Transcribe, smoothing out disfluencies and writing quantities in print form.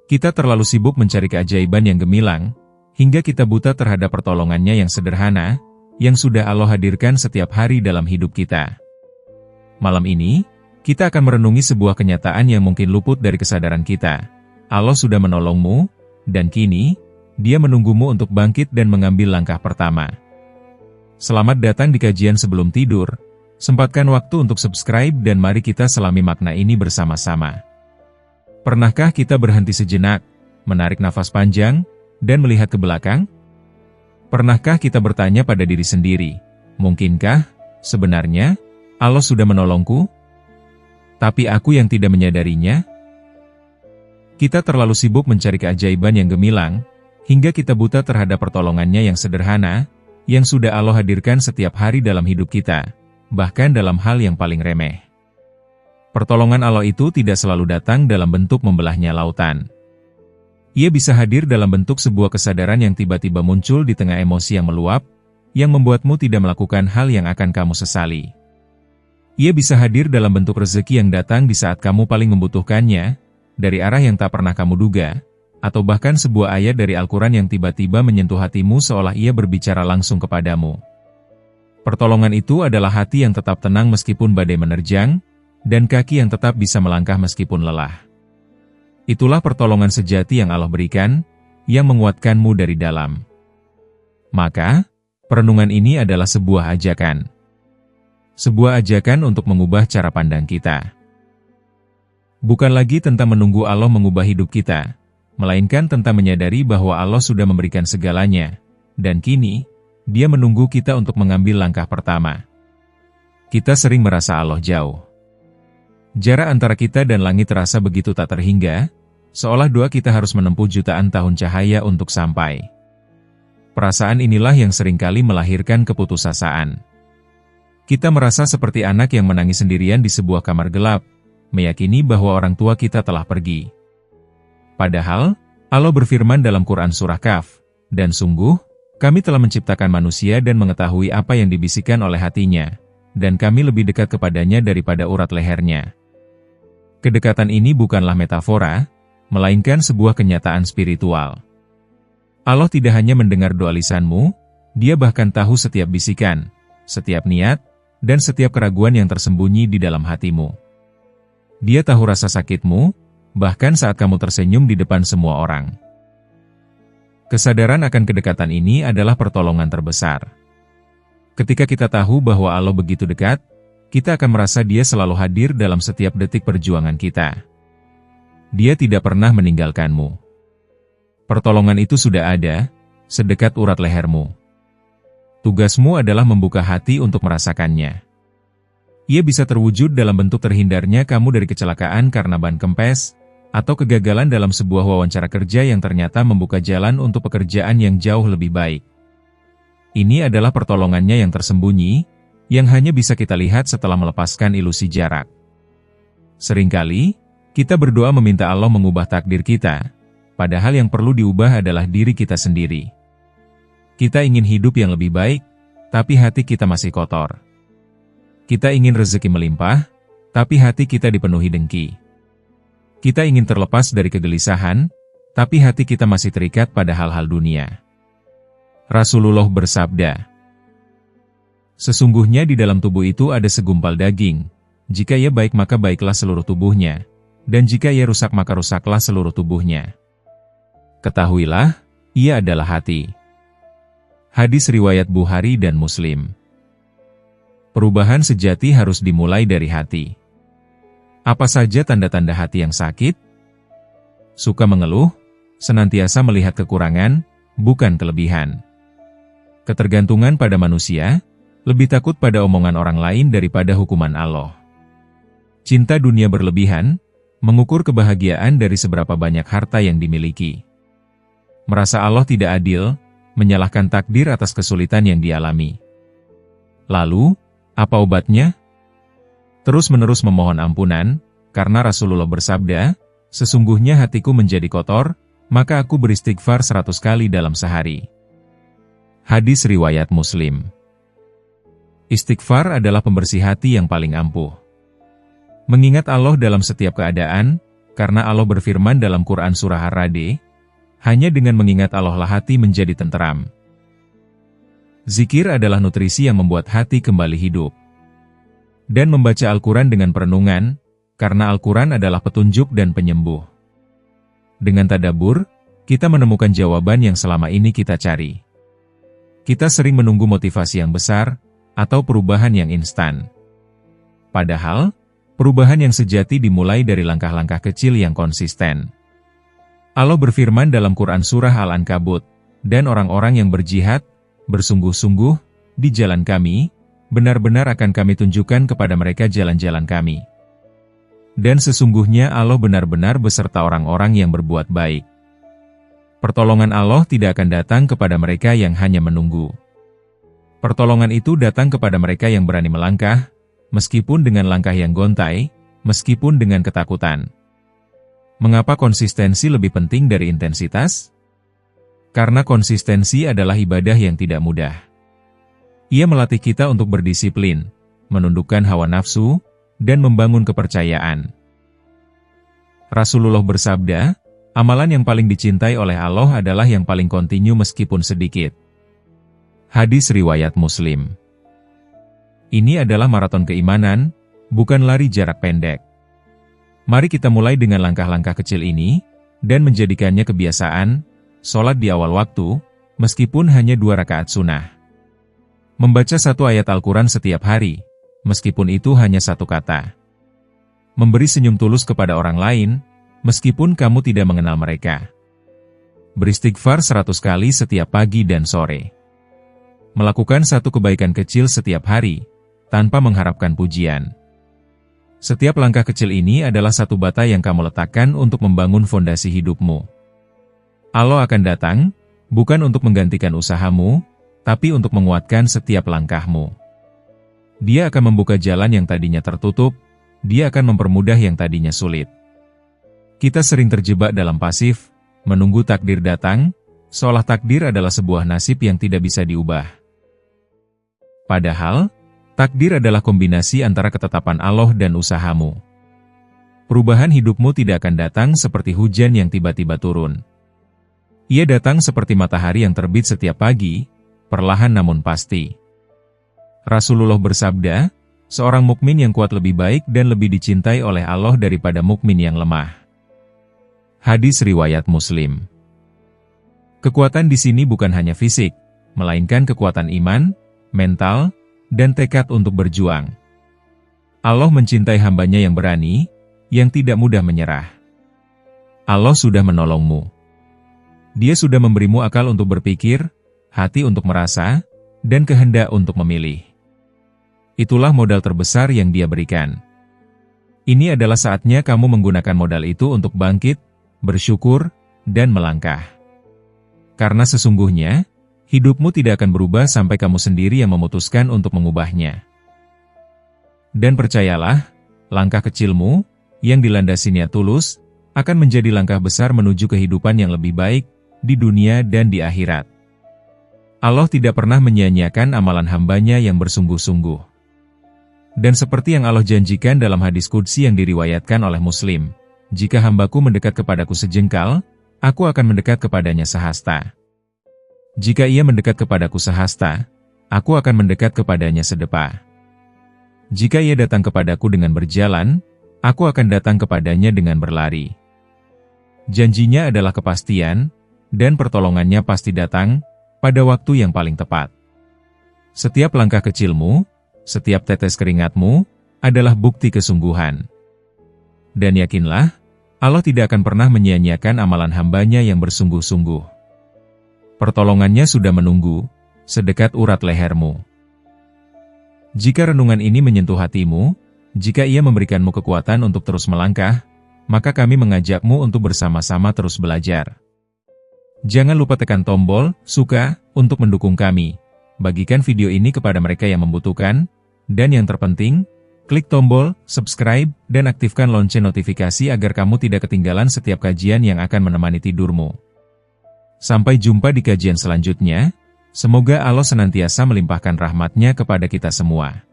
Kita terlalu sibuk mencari keajaiban yang gemilang, hingga kita buta terhadap pertolongannya yang sederhana, yang sudah Allah hadirkan setiap hari dalam hidup kita. Malam ini, kita akan merenungi sebuah kenyataan yang mungkin luput dari kesadaran kita. Allah sudah menolongmu, dan kini, Dia menunggumu untuk bangkit dan mengambil langkah pertama. Selamat datang di kajian sebelum tidur. Sempatkan waktu untuk subscribe dan mari kita selami makna ini bersama-sama. Pernahkah kita berhenti sejenak, menarik nafas panjang, dan melihat ke belakang? Pernahkah kita bertanya pada diri sendiri, mungkinkah, sebenarnya, Allah sudah menolongku? Tapi aku yang tidak menyadarinya? Kita terlalu sibuk mencari keajaiban yang gemilang, hingga kita buta terhadap pertolongannya yang sederhana, yang sudah Allah hadirkan setiap hari dalam hidup kita, bahkan dalam hal yang paling remeh. Pertolongan Allah itu tidak selalu datang dalam bentuk membelahnya lautan. Ia bisa hadir dalam bentuk sebuah kesadaran yang tiba-tiba muncul di tengah emosi yang meluap, yang membuatmu tidak melakukan hal yang akan kamu sesali. Ia bisa hadir dalam bentuk rezeki yang datang di saat kamu paling membutuhkannya, dari arah yang tak pernah kamu duga, atau bahkan sebuah ayat dari Al-Quran yang tiba-tiba menyentuh hatimu seolah ia berbicara langsung kepadamu. Pertolongan itu adalah hati yang tetap tenang meskipun badai menerjang, dan kaki yang tetap bisa melangkah meskipun lelah. Itulah pertolongan sejati yang Allah berikan, yang menguatkanmu dari dalam. Maka, perenungan ini adalah sebuah ajakan. Sebuah ajakan untuk mengubah cara pandang kita. Bukan lagi tentang menunggu Allah mengubah hidup kita, melainkan tentang menyadari bahwa Allah sudah memberikan segalanya, dan kini, Dia menunggu kita untuk mengambil langkah pertama. Kita sering merasa Allah jauh. Jarak antara kita dan langit terasa begitu tak terhingga, seolah doa kita harus menempuh jutaan tahun cahaya untuk sampai. Perasaan inilah yang seringkali melahirkan keputusasaan. Kita merasa seperti anak yang menangis sendirian di sebuah kamar gelap, meyakini bahwa orang tua kita telah pergi. Padahal, Allah berfirman dalam Quran Surah Kahf, dan sungguh, kami telah menciptakan manusia dan mengetahui apa yang dibisikkan oleh hatinya, dan kami lebih dekat kepadanya daripada urat lehernya. Kedekatan ini bukanlah metafora, melainkan sebuah kenyataan spiritual. Allah tidak hanya mendengar doa lisanmu, Dia bahkan tahu setiap bisikan, setiap niat, dan setiap keraguan yang tersembunyi di dalam hatimu. Dia tahu rasa sakitmu, bahkan saat kamu tersenyum di depan semua orang. Kesadaran akan kedekatan ini adalah pertolongan terbesar. Ketika kita tahu bahwa Allah begitu dekat, kita akan merasa Dia selalu hadir dalam setiap detik perjuangan kita. Dia tidak pernah meninggalkanmu. Pertolongan itu sudah ada, sedekat urat lehermu. Tugasmu adalah membuka hati untuk merasakannya. Ia bisa terwujud dalam bentuk terhindarnya kamu dari kecelakaan karena ban kempes, atau kegagalan dalam sebuah wawancara kerja yang ternyata membuka jalan untuk pekerjaan yang jauh lebih baik. Ini adalah pertolongannya yang tersembunyi, yang hanya bisa kita lihat setelah melepaskan ilusi jarak. Seringkali, kita berdoa meminta Allah mengubah takdir kita, padahal yang perlu diubah adalah diri kita sendiri. Kita ingin hidup yang lebih baik, tapi hati kita masih kotor. Kita ingin rezeki melimpah, tapi hati kita dipenuhi dengki. Kita ingin terlepas dari kegelisahan, tapi hati kita masih terikat pada hal-hal dunia. Rasulullah bersabda, "Sesungguhnya di dalam tubuh itu ada segumpal daging. Jika ia baik maka baiklah seluruh tubuhnya, dan jika ia rusak maka rusaklah seluruh tubuhnya. Ketahuilah, ia adalah hati." Hadis riwayat Bukhari dan Muslim. Perubahan sejati harus dimulai dari hati. Apa saja tanda-tanda hati yang sakit? Suka mengeluh, senantiasa melihat kekurangan, bukan kelebihan. Ketergantungan pada manusia, lebih takut pada omongan orang lain daripada hukuman Allah. Cinta dunia berlebihan, mengukur kebahagiaan dari seberapa banyak harta yang dimiliki. Merasa Allah tidak adil, menyalahkan takdir atas kesulitan yang dialami. Lalu, apa obatnya? Terus-menerus memohon ampunan, karena Rasulullah bersabda, "Sesungguhnya hatiku menjadi kotor, maka aku beristighfar 100 kali dalam sehari." Hadis riwayat Muslim. Istighfar adalah pembersih hati yang paling ampuh. Mengingat Allah dalam setiap keadaan, karena Allah berfirman dalam Quran Surah Ar-Ra'd, hanya dengan mengingat Allah lah hati menjadi tenteram. Zikir adalah nutrisi yang membuat hati kembali hidup. Dan membaca Al-Quran dengan perenungan, karena Al-Quran adalah petunjuk dan penyembuh. Dengan tadabbur, kita menemukan jawaban yang selama ini kita cari. Kita sering menunggu motivasi yang besar, atau perubahan yang instan. Padahal, perubahan yang sejati dimulai dari langkah-langkah kecil yang konsisten. Allah berfirman dalam Quran Surah Al-Ankabut, dan orang-orang yang berjihad, bersungguh-sungguh, di jalan kami, benar-benar akan kami tunjukkan kepada mereka jalan-jalan kami. Dan sesungguhnya Allah benar-benar beserta orang-orang yang berbuat baik. Pertolongan Allah tidak akan datang kepada mereka yang hanya menunggu. Pertolongan itu datang kepada mereka yang berani melangkah, meskipun dengan langkah yang gontai, meskipun dengan ketakutan. Mengapa konsistensi lebih penting dari intensitas? Karena konsistensi adalah ibadah yang tidak mudah. Ia melatih kita untuk berdisiplin, menundukkan hawa nafsu, dan membangun kepercayaan. Rasulullah bersabda, amalan yang paling dicintai oleh Allah adalah yang paling kontinu meskipun sedikit. Hadis riwayat Muslim. Ini adalah maraton keimanan, bukan lari jarak pendek. Mari kita mulai dengan langkah-langkah kecil ini, dan menjadikannya kebiasaan, sholat di awal waktu, meskipun hanya 2 rakaat sunnah. Membaca 1 ayat Al-Quran setiap hari, meskipun itu hanya 1 kata. Memberi senyum tulus kepada orang lain, meskipun kamu tidak mengenal mereka. Beristighfar 100 kali setiap pagi dan sore. Melakukan 1 kebaikan kecil setiap hari, tanpa mengharapkan pujian. Setiap langkah kecil ini adalah 1 bata yang kamu letakkan untuk membangun fondasi hidupmu. Allah akan datang, bukan untuk menggantikan usahamu, tapi untuk menguatkan setiap langkahmu. Dia akan membuka jalan yang tadinya tertutup, dia akan mempermudah yang tadinya sulit. Kita sering terjebak dalam pasif, menunggu takdir datang, seolah takdir adalah sebuah nasib yang tidak bisa diubah. Padahal, takdir adalah kombinasi antara ketetapan Allah dan usahamu. Perubahan hidupmu tidak akan datang seperti hujan yang tiba-tiba turun. Ia datang seperti matahari yang terbit setiap pagi, perlahan namun pasti. Rasulullah bersabda, seorang mukmin yang kuat lebih baik dan lebih dicintai oleh Allah daripada mukmin yang lemah. Hadis riwayat Muslim. Kekuatan di sini bukan hanya fisik, melainkan kekuatan iman, mental, dan tekad untuk berjuang. Allah mencintai hambanya yang berani, yang tidak mudah menyerah. Allah sudah menolongmu. Dia sudah memberimu akal untuk berpikir, hati untuk merasa, dan kehendak untuk memilih. Itulah modal terbesar yang Dia berikan. Ini adalah saatnya kamu menggunakan modal itu untuk bangkit, bersyukur, dan melangkah. Karena sesungguhnya, hidupmu tidak akan berubah sampai kamu sendiri yang memutuskan untuk mengubahnya. Dan percayalah, langkah kecilmu, yang dilandasi niat tulus, akan menjadi langkah besar menuju kehidupan yang lebih baik, di dunia dan di akhirat. Allah tidak pernah menyia-nyiakan amalan hambanya yang bersungguh-sungguh. Dan seperti yang Allah janjikan dalam hadis qudsi yang diriwayatkan oleh Muslim, jika hambaku mendekat kepadaku sejengkal, aku akan mendekat kepadanya sehasta. Jika ia mendekat kepadaku sehasta, aku akan mendekat kepadanya sedepa. Jika ia datang kepadaku dengan berjalan, aku akan datang kepadanya dengan berlari. Janjinya adalah kepastian, dan pertolongannya pasti datang, pada waktu yang paling tepat. Setiap langkah kecilmu, setiap tetes keringatmu, adalah bukti kesungguhan. Dan yakinlah, Allah tidak akan pernah menyia-nyiakan amalan hambanya yang bersungguh-sungguh. Pertolongannya sudah menunggu, sedekat urat lehermu. Jika renungan ini menyentuh hatimu, jika ia memberikanmu kekuatan untuk terus melangkah, maka kami mengajakmu untuk bersama-sama terus belajar. Jangan lupa tekan tombol suka untuk mendukung kami. Bagikan video ini kepada mereka yang membutuhkan, dan yang terpenting, klik tombol subscribe dan aktifkan lonceng notifikasi agar kamu tidak ketinggalan setiap kajian yang akan menemani tidurmu. Sampai jumpa di kajian selanjutnya. Semoga Allah senantiasa melimpahkan rahmat-Nya kepada kita semua.